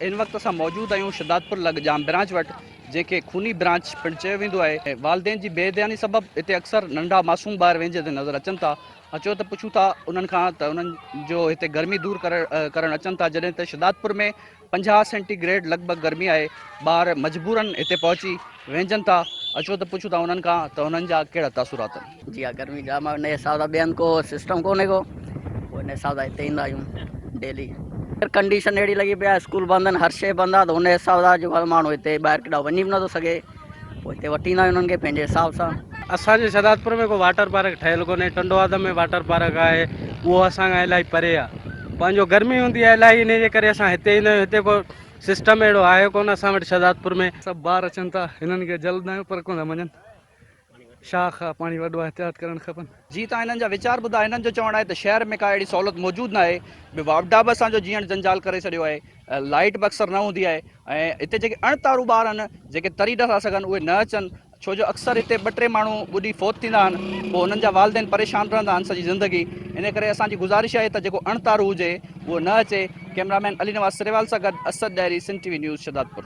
इन वक्त असां मौजूद आहियूं शहदादपुर जाम ब्रांच वटि, जंहिंखे खूनी ब्रांच पिणु चयो वेंदो आहे। ऐं वालदेन जी बेध्यानी सबबु हिते अक्सर नंढा मासूम ॿार वेंझे ते नज़र अचनि था। अचो त पुछूं था उन्हनि खां त उन्हनि जो हिते गर्मी दूर करणु अचनि था, जॾहिं त शहदादपुर में 50 सेंटीग्रेड लॻभॻि गर्मी आहे। ॿार मजबूरन हिते पहुची वेंझनि था। अचो त पुछूं था उन्हनि खां त उन्हनि जा कहिड़ा तासुरात आहिनि। जी हाँ, गर्मी जाम आहे, उन हिसाब सां ॿियनि को सिस्टम कोन्हे को, उन हिसाब सां हिते ईंदा आहियूं डेली। कंडीशन अहिड़ी लॻी पई आहे, स्कूल बंदि आहिनि, हर शइ बंदि आहे, त हुन हिसाब सां अॼुकल्ह माण्हू हिते ॿाहिरि केॾा वञी बि नथो सघे, पोइ हिते वठी ईंदा आहियूं उन्हनि खे पंहिंजे हिसाब सां। असांजे शहदादपुर में को वाटर पार्क ठहियलु कोन्हे। टंडवाद में वाटर पार्क आहे, उहो असांखां इलाही परे आहे। पंहिंजो गर्मी हूंदी आहे इलाही, इन जे करे असां हिते ईंदा आहियूं। हिते को सिस्टम अहिड़ो आहे कोन असां वटि शहदादपुर में। सभु ॿार अचनि था, हिननि खे जल्द आहियूं पर कोन था मञनि। शाख आहे, पाणी वॾो एहतियात करणु खपनि। जी तव्हां हिननि जा वीचार ॿुधा। हिननि जो चवणु आहे त शहर में का अहिड़ी सहूलियत मौजूदु न आहे। वापडा बि असांजो जीअण जंजाल करे छॾियो आहे, लाइट बि अक्सर न हूंदी आहे। ऐं हिते जेके अणतारू ॿार आहिनि, जेके तरी नथा सघनि, उहे न अचनि, छो जो अक्सर हिते 2-3 माण्हू ॿुॾी फोत थींदा आहिनि, पोइ हुननि जा वालदेन परेशान रहंदा आहिनि सॼी ज़िंदगी। इन करे असांजी गुज़ारिश आहे त जेको अणतारू हुजे उहो न अचे। कैमरामैन अली नवाज़ सिरेवाल सां गॾु असद ॾैरी, सिंध टीवी न्यूज़, शहदादपुर।